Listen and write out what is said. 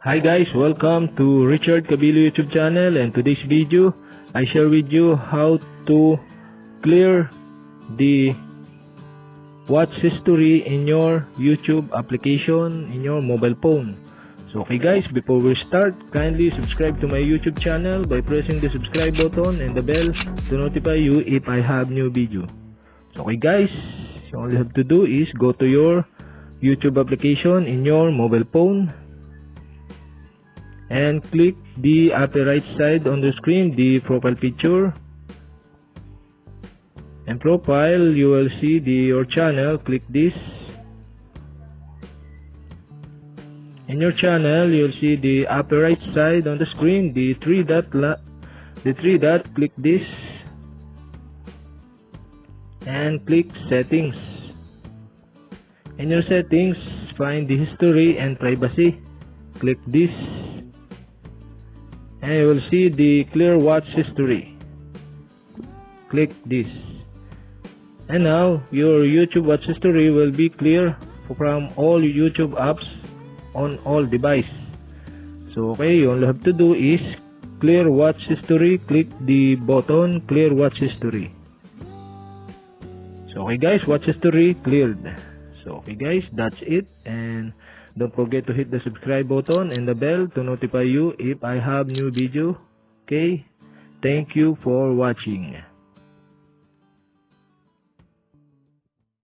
Hi guys, welcome to Richard Cabile YouTube channel, and today's video I share with you how to clear the watch history in your YouTube application in your mobile phone. So okay guys, before we start, kindly subscribe to my YouTube channel by pressing the subscribe button and the bell to notify you if I have new video. So okay guys, all you have to do is go to your YouTube application in your mobile phone and click the upper right side on the screen, the profile picture. And profile, you will see your channel. Click this. In your channel, you'll see the upper right side on the screen, the three dot. Click this and click settings. In your settings, find the history and privacy. Click this. And you will see the clear watch history. Click this. And now your YouTube watch history will be clear from all YouTube apps on all devices. So okay, all you have to do is clear watch history. Click the button clear watch history. So okay guys, watch history cleared. So okay guys, that's it, and don't forget to hit the subscribe button and the bell to notify you if I have new video. Okay, thank you for watching.